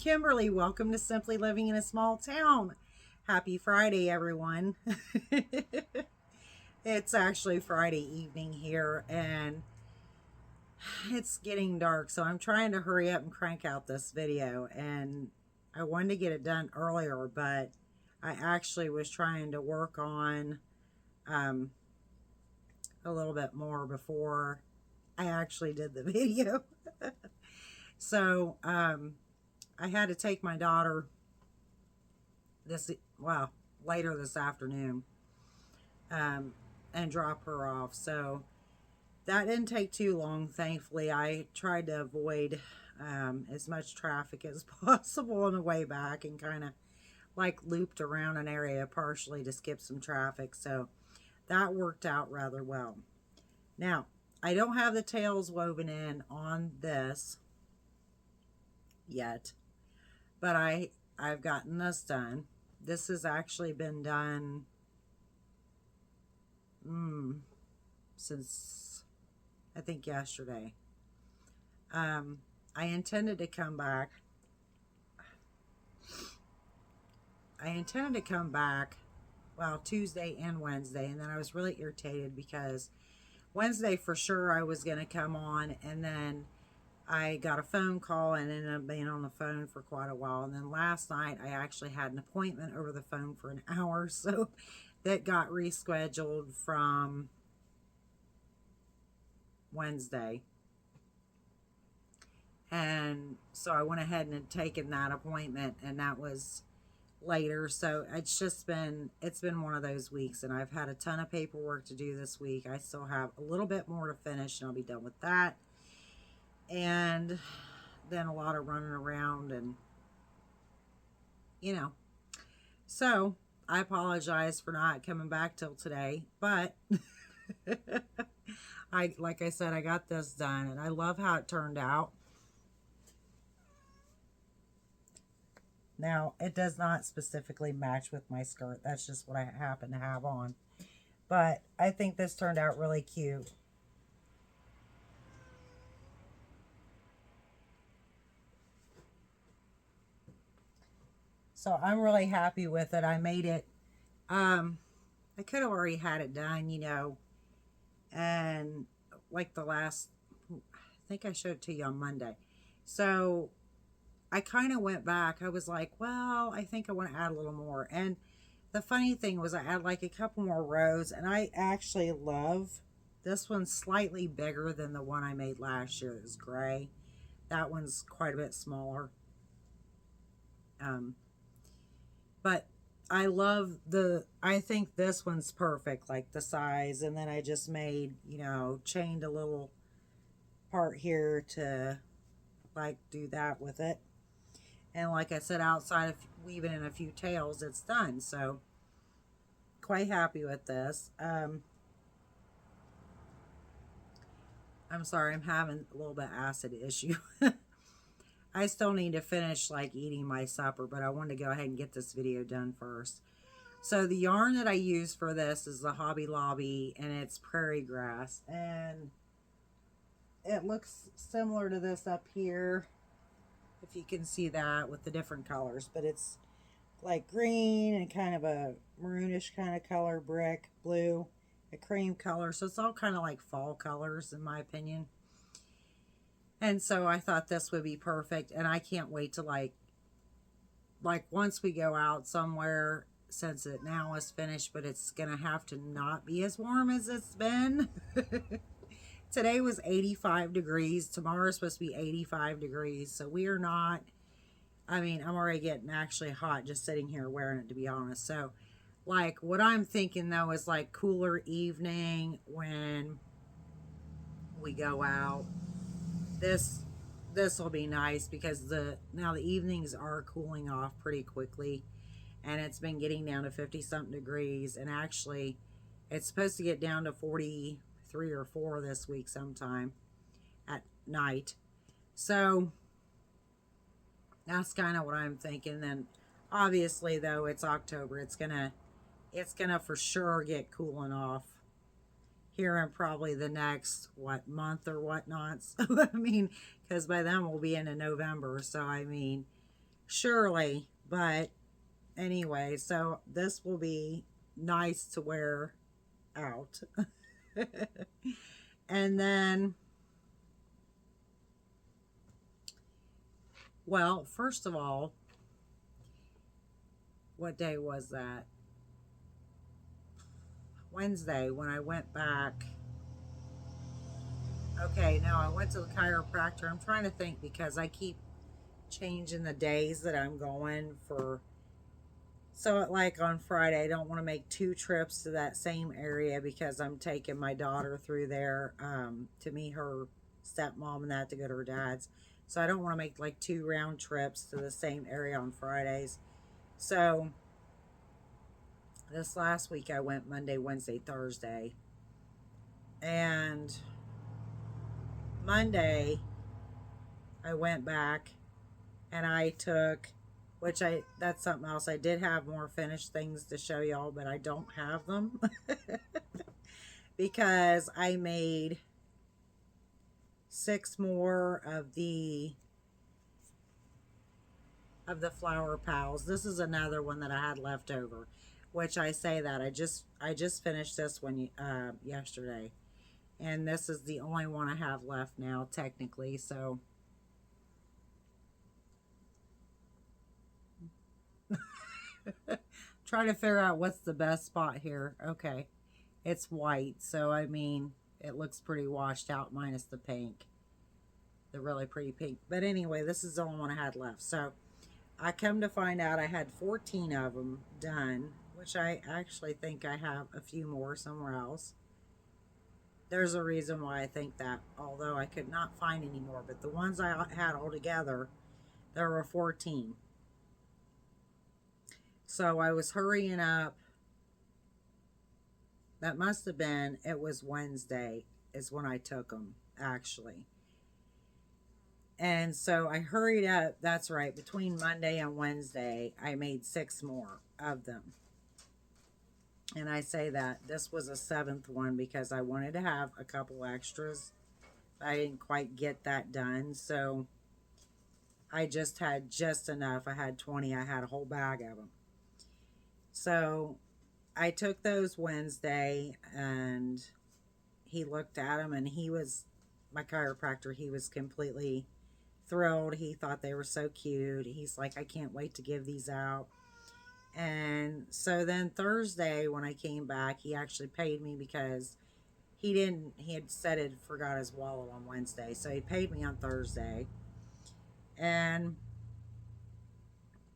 Kimberly. Welcome to Simply Living in a Small Town. Happy Friday, everyone. It's actually Friday evening here, and it's getting dark, so I'm trying to hurry up and crank out this video. And I wanted to get it done earlier, but I actually was trying to work on a little bit more before I actually did the video. So, I had to take my daughter later this afternoon, and drop her off. So that didn't take too long. Thankfully, I tried to avoid as much traffic as possible on the way back, and kind of like looped around an area partially to skip some traffic. So that worked out rather well. Now, I don't have the tails woven in on this yet, but I've gotten this done. This has actually been done since I think yesterday. I intended to come back. Tuesday and Wednesday, and then I was really irritated because Wednesday for sure I was going to come on, and then I got a phone call and ended up being on the phone for quite a while. And then last night I actually had an appointment over the phone for an hour, so that got rescheduled from Wednesday. And so I went ahead and had taken that appointment, and that was later. So it's been one of those weeks, and I've had a ton of paperwork to do this week. I still have a little bit more to finish, and I'll be done with that. And then a lot of running around, and so I apologize for not coming back till today, but like I said, I got this done, and I love how it turned out. Now, it does not specifically match with my skirt. That's just what I happen to have on, but I think this turned out really cute. So I'm really happy with it. I made it. I could have already had it done, and like I think I showed it to you on Monday. So I kind of went back. I was like, well, I think I want to add a little more. And the funny thing was I added like a couple more rows, and I actually love this one's slightly bigger than the one I made last year. It was gray. That one's quite a bit smaller. But I think this one's perfect, like the size. And then I just made, chained a little part here to like do that with it. And like I said, outside of weaving in a few tails, it's done. So quite happy with this. I'm sorry, I'm having a little bit of acid issue. I still need to finish like eating my supper, but I wanted to go ahead and get this video done first. So the yarn that I use for this is the Hobby Lobby, and it's prairie grass, and it looks similar to this up here, if you can see that, with the different colors, but it's like green and kind of a maroonish kind of color, brick, blue, a cream color. So it's all kind of like fall colors in my opinion. And so I thought this would be perfect, and I can't wait to like once we go out somewhere, since it now is finished, but it's gonna have to not be as warm as it's been. Today was 85 degrees. Tomorrow is supposed to be 85 degrees. So we are not, I'm already getting actually hot just sitting here wearing it, to be honest. So like what I'm thinking though is like cooler evening when we go out. This will be nice because now the evenings are cooling off pretty quickly, and it's been getting down to 50 something degrees, and actually it's supposed to get down to 43 or 4 this week sometime at night. So that's kind of what I'm thinking. Then obviously though, it's October, it's gonna for sure get cooling off here in probably the next month or whatnot. So because by then we'll be into November. So surely. But anyway, so this will be nice to wear out. And then, well, first of all, what day was that? Wednesday when I went back. Okay, now I went to the chiropractor. I'm trying to think because I keep changing the days that I'm going for. So, like on Friday, I don't want to make 2 trips to that same area because I'm taking my daughter through there to meet her stepmom and that to go to her dad's. So, I don't want to make like 2 round trips to the same area on Fridays. So, this last week I went Monday, Wednesday, Thursday. And Monday, I went back and I took, that's something else. I did have more finished things to show y'all, but I don't have them because I made 6 more of the flower pals. This is another one that I had left over, which I say that I just finished this one yesterday, and this is the only one I have left now technically. So try to figure out what's the best spot here. Okay, it's white, so I mean it looks pretty washed out minus the pink, the really pretty pink. But anyway, this is the only one I had left. So I come to find out I had 14 of them done, which I actually think I have a few more somewhere else. There's a reason why I think that, although I could not find any more. But the ones I had all together, there were 14. So I was hurrying up. That must have been, it was Wednesday is when I took them, actually. And so I hurried up. That's right. Between Monday and Wednesday, I made 6 more of them. And I say that this was a 7th one because I wanted to have a couple extras. I didn't quite get that done. So I just had just enough. I had 20. I had a whole bag of them. So I took those Wednesday and he looked at them and he was, my chiropractor, he was completely thrilled. He thought they were so cute. He's like, I can't wait to give these out. And so then Thursday when I came back, he actually paid me because he had said he'd forgot his wallet on Wednesday. So he paid me on Thursday. And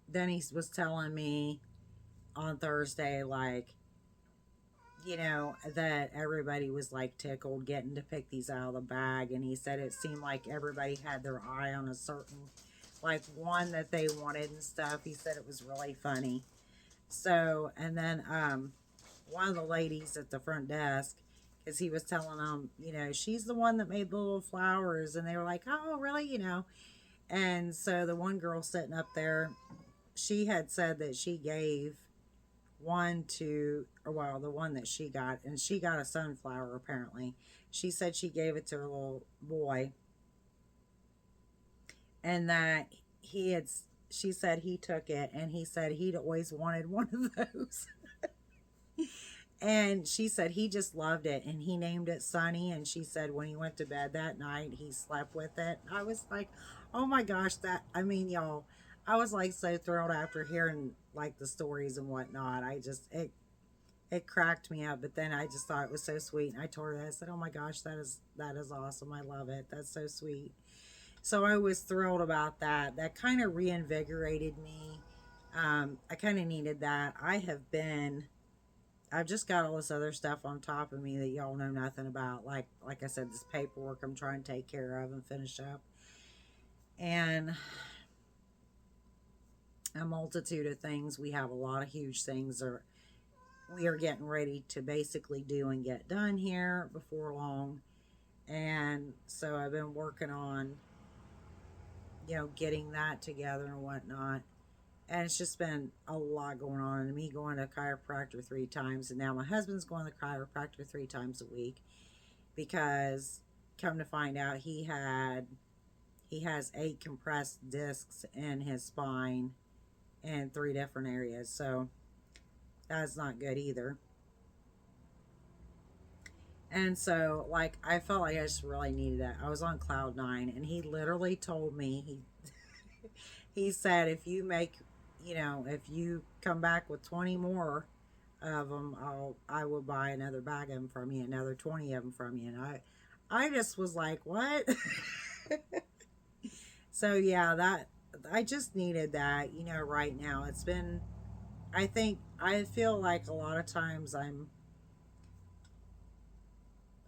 then he was telling me on Thursday, like, you know, that everybody was like tickled getting to pick these out of the bag. And he said it seemed like everybody had their eye on a certain, like, one that they wanted and stuff. He said it was really funny. So, and then one of the ladies at the front desk, because he was telling them, you know, she's the one that made the little flowers. And they were like, oh, really? You know. And so the one girl sitting up there, she had said that she gave one to, or well, the one that she got, and she got a sunflower apparently. She said she gave it to her little boy. And that she said he took it and he said he'd always wanted one of those. And she said he just loved it and he named it Sunny. And she said when he went to bed that night, he slept with it. I was like, oh my gosh, I mean, y'all, I was like so thrilled after hearing like the stories and whatnot. It cracked me up, but then I just thought it was so sweet. And I told her, I said, oh my gosh, that is awesome. I love it. That's so sweet. So I was thrilled about that. That kind of reinvigorated me. I kind of needed that. I've just got all this other stuff on top of me that y'all know nothing about. Like I said, this paperwork I'm trying to take care of and finish up. And a multitude of things. We have a lot of huge things we are getting ready to basically do and get done here before long. And so I've been working on, you know, getting that together and whatnot. And it's just been a lot going on. And me going to a chiropractor 3 times. And now my husband's going to the chiropractor 3 times a week. Because, come to find out, he he has 8 compressed discs in his spine in 3 different areas. So that's not good either. And so, like, I felt like I just really needed that. I was on cloud 9, and he literally told me, he said, if you make, if you come back with 20 more of them, I will buy another bag of them from you, another 20 of them from you. And I just was like, what? So yeah, that I just needed that, right now. It's been, I feel like a lot of times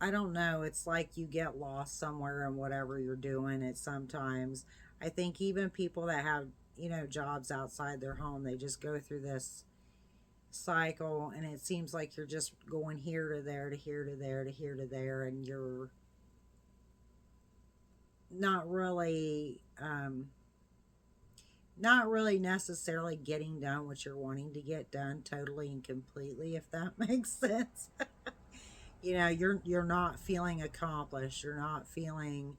I don't know, it's like you get lost somewhere in whatever you're doing. It sometimes, I think even people that have, jobs outside their home, they just go through this cycle, and it seems like you're just going here to there to here to there to here to there, and you're not really necessarily getting done what you're wanting to get done totally and completely, if that makes sense. You're not feeling accomplished. You're not feeling,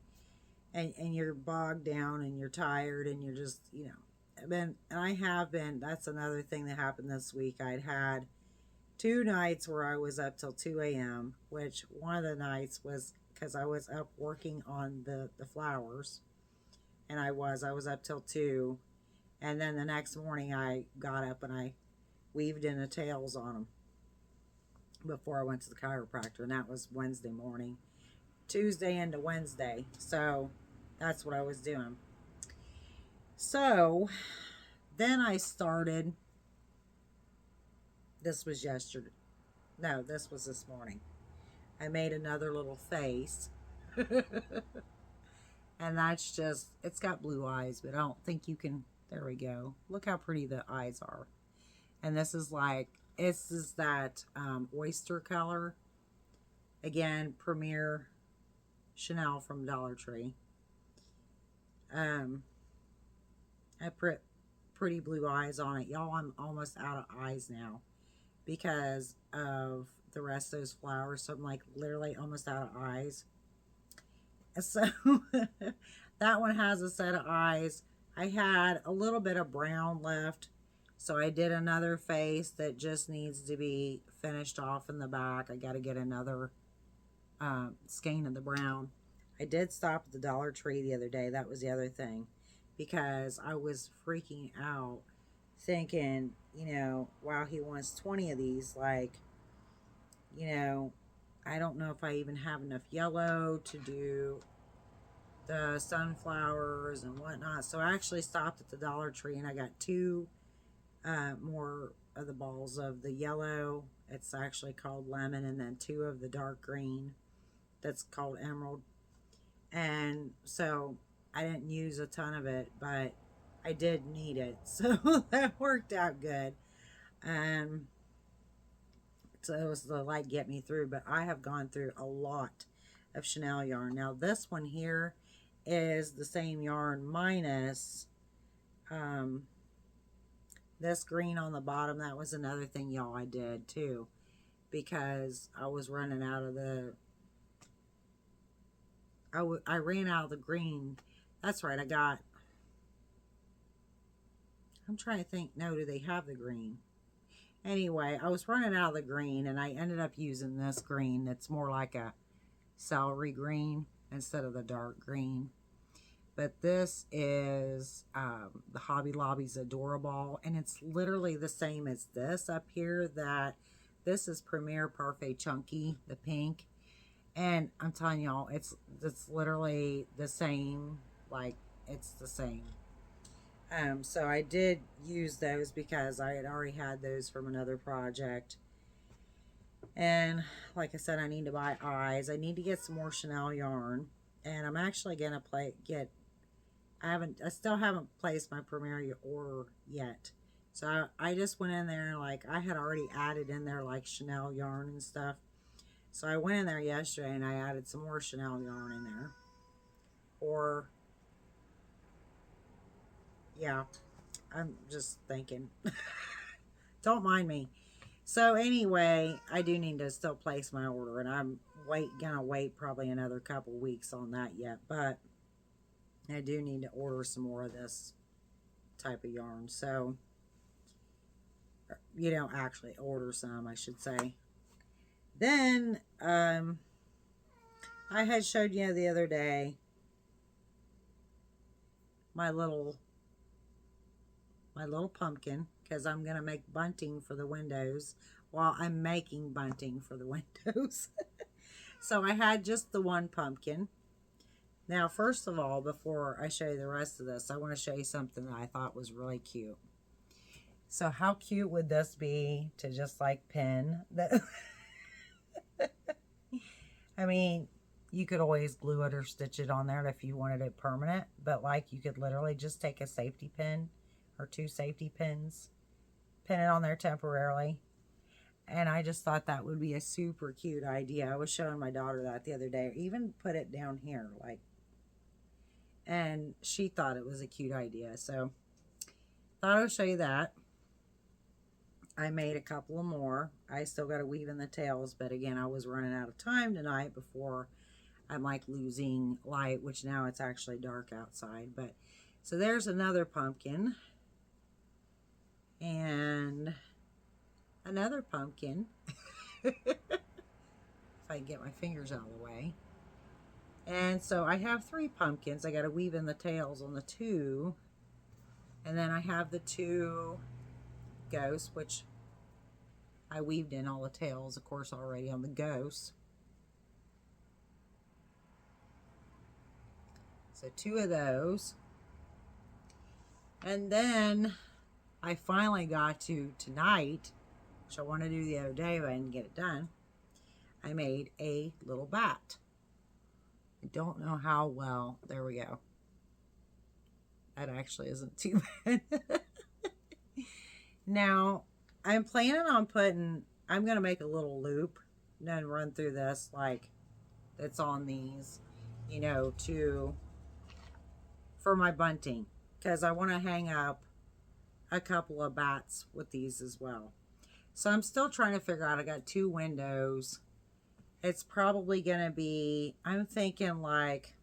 and you're bogged down, and you're tired, and you're just, and I have been. That's another thing that happened this week. I'd had 2 nights where I was up till 2 a.m., which one of the nights was because I was up working on the flowers, and I was up till 2, and then the next morning I got up and I weaved in the tails on them before I went to the chiropractor, and that was Wednesday morning, Tuesday into Wednesday. So that's what I was doing. So then I started, this was yesterday, no, this was this morning. I made another little face. And that's just, it's got blue eyes, but I don't think you can, there we go. Look how pretty the eyes are. And this is that oyster color. Again, Premier Chanel from Dollar Tree. I put pretty blue eyes on it. Y'all, I'm almost out of eyes now because of the rest of those flowers. So I'm like literally almost out of eyes. So that one has a set of eyes. I had a little bit of brown left, so I did another face that just needs to be finished off in the back. I got to get another skein of the brown. I did stop at the Dollar Tree the other day. That was the other thing, because I was freaking out thinking, wow, he wants 20 of these. Like, I don't know if I even have enough yellow to do the sunflowers and whatnot. So I actually stopped at the Dollar Tree and I got 2 more of the balls of the yellow. It's actually called lemon, and then 2 of the dark green that's called emerald. And so I didn't use a ton of it, but I did need it. So that worked out good. So it was to like get me through, but I have gone through a lot of Chanel yarn. Now this one here is the same yarn minus this green on the bottom. That was another thing, y'all, I did too, because I was running out of the I ran out of the green. That's right, I'm trying to think, no, do they have the green? Anyway, I was running out of the green, and I ended up using this green that's more like a celery green instead of the dark green. But this is the Hobby Lobby's Adorable, and it's literally the same as this up here. That this is Premier Parfait Chunky, the pink, and I'm telling y'all, it's literally the same. Like, it's the same. So I did use those because I had already had those from another project. And like I said, I need to buy eyes. I need to get some more Chanel yarn. And I'm actually going to I still haven't placed my Premier order yet. So I just went in there, like, I had already added in there like Chanel yarn and stuff. So I went in there yesterday and I added some more Chanel yarn in there. Yeah, I'm just thinking. Don't mind me. So anyway, I do need to still place my order, and I'm gonna wait probably another couple weeks on that yet. But I do need to order some more of this type of yarn. So, you know, actually order some, I should say. Then, I had showed you the other day my little pumpkin, because I'm going to make bunting for the windows while I'm making bunting for the windows. So I had just the one pumpkin. Now, first of all, before I show you the rest of this, I want to show you something that I thought was really cute. So how cute would this be to just like pin that? I mean, you could always glue it or stitch it on there if you wanted it permanent, but like you could literally just take a safety pin or 2 safety pins, pin it on there temporarily. And I just thought that would be a super cute idea. I was showing my daughter that the other day. Even put it down here, like, and she thought it was a cute idea. So thought I would show you that. I made a couple of more. I still got to weave in the tails, but again, I was running out of time tonight before I'm like losing light, which now it's actually dark outside. But so there's another pumpkin and another pumpkin. If I can get my fingers out of the way. And so I have 3 pumpkins. I got to weave in the tails on the 2. And then I have the 2 ghosts, which I weaved in all the tails, of course, already on the ghosts. So 2 of those. And then I finally got to tonight, which I wanted to do the other day, but I didn't get it done. I made a little bat. I don't know how well. There we go. That actually isn't too bad. Now, I'm planning on I'm going to make a little loop and then run through this like that's on these, you know, for my bunting. Because I want to hang up a couple of bats with these as well. So I'm still trying to figure out, I got 2 windows. It's probably going to be, I'm thinking like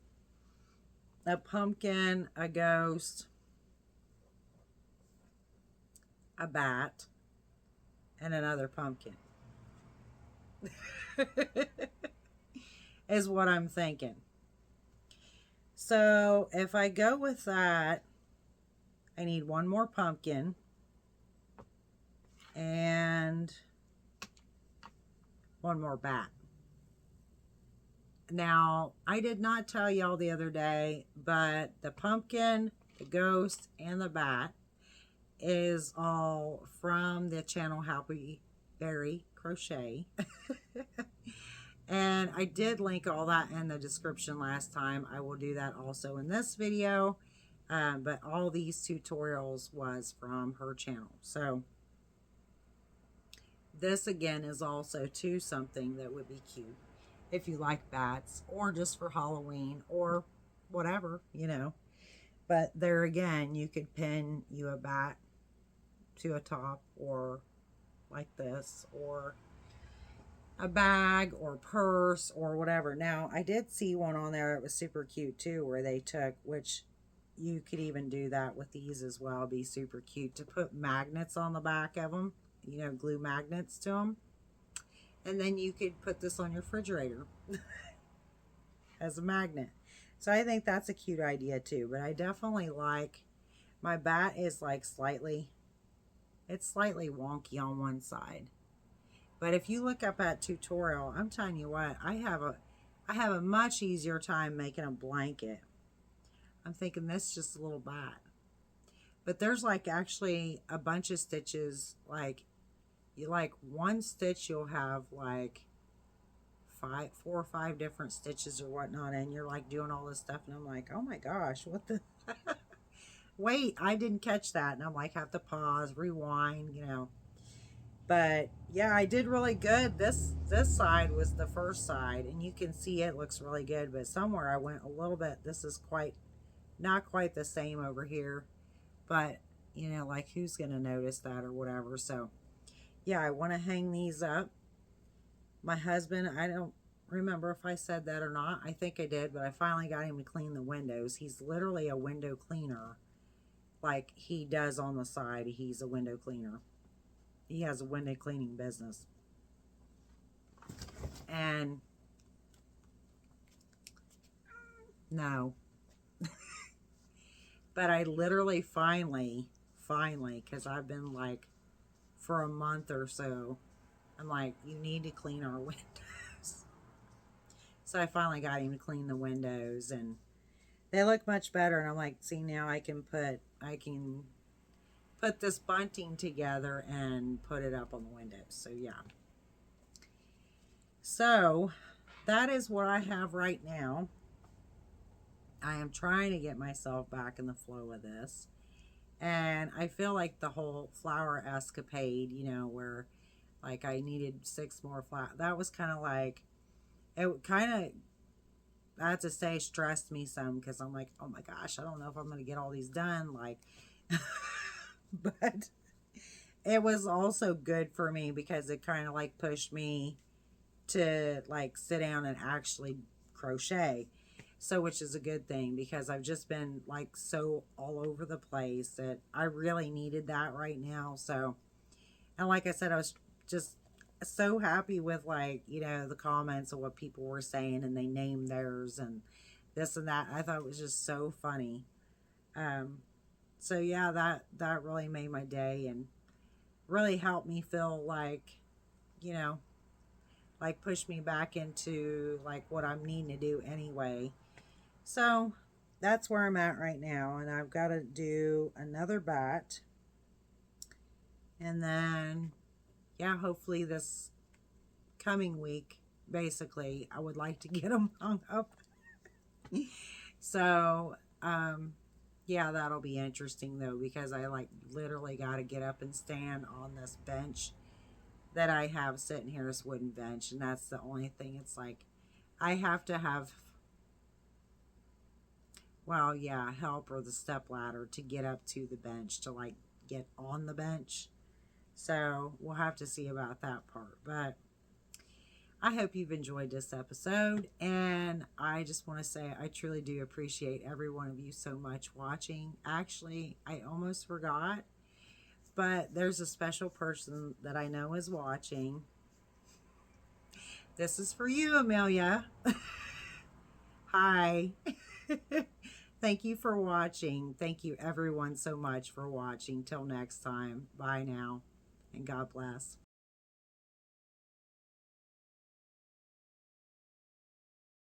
a pumpkin, a ghost, a bat, and another pumpkin. Is what I'm thinking. So if I go with that, I need 1 more pumpkin and 1 more bat. Now, I did not tell y'all the other day, but the pumpkin, the ghost, and the bat is all from the channel HappyBerry Crochet. And I did link all that in the description last time. I will do that also in this video. But all these tutorials was from her channel. So this again is also too something that would be cute if you like bats or just for Halloween or whatever, you know. But there again, you could pin you a bat to a top or like this, or a bag or purse or whatever. Now, I did see one on there that was super cute too, where they took, which you could even do that with these as well, be super cute, to put magnets on the back of them, you know, glue magnets to them. And then you could put this on your refrigerator as a magnet. So I think that's a cute idea too. But I definitely like, my bat is like it's slightly wonky on one side. But if you look up at tutorial, I'm telling you what, I have a much easier time making a blanket. I'm thinking this is just a little bat. But there's like actually a bunch of stitches, like you like one stitch, you'll have like 4 or 5 different stitches or whatnot, and you're like doing all this stuff, and I'm like, oh my gosh, what the wait, I didn't catch that. And I'm like, have to pause, rewind, you know. But yeah, I did really good. This side was the first side, and you can see it looks really good, but somewhere I went a little bit, this is not quite the same over here, but you know, like who's gonna notice that or whatever. So yeah, I want to hang these up. My husband, I don't remember if I said that or not. I think I did, but I finally got him to clean the windows. He's literally a window cleaner. Like he does on the side. He's a window cleaner. He has a window cleaning business. And no. But I literally finally, because I've been like for a month or so, I'm like, you need to clean our windows. So I finally got him to clean the windows, and they look much better. And I'm like, see, now I can put this bunting together and put it up on the windows. So yeah. So that is what I have right now. I am trying to get myself back in the flow of this. And I feel like the whole flower escapade, you know, where like I needed 6 more flowers, that was kind of like, it kind of, I have to say, stressed me some, because I'm like, oh my gosh, I don't know if I'm going to get all these done. Like, but it was also good for me because it kind of like pushed me to like sit down and actually crochet. So, which is a good thing, because I've just been like so all over the place that I really needed that right now. So, and like I said, I was just so happy with, like, you know, the comments of what people were saying, and they named theirs and this and that. I thought it was just so funny. So yeah, that really made my day and really helped me feel like, you know, like push me back into like what I'm needing to do anyway. So that's where I'm at right now, and I've got to do another bat, and then yeah, hopefully this coming week, basically, I would like to get them hung up. So yeah, that'll be interesting though, because I like literally got to get up and stand on this bench that I have sitting here, this wooden bench, and that's the only thing. It's like I have to have, well, yeah, help or the step ladder to get up to the bench, to like get on the bench. So we'll have to see about that part. But I hope you've enjoyed this episode, and I just want to say I truly do appreciate every one of you so much watching. Actually, I almost forgot, but there's a special person that I know is watching. This is for you, Amelia. Hi. Thank you for watching. Thank you everyone so much for watching. Till next time. Bye now, and God bless.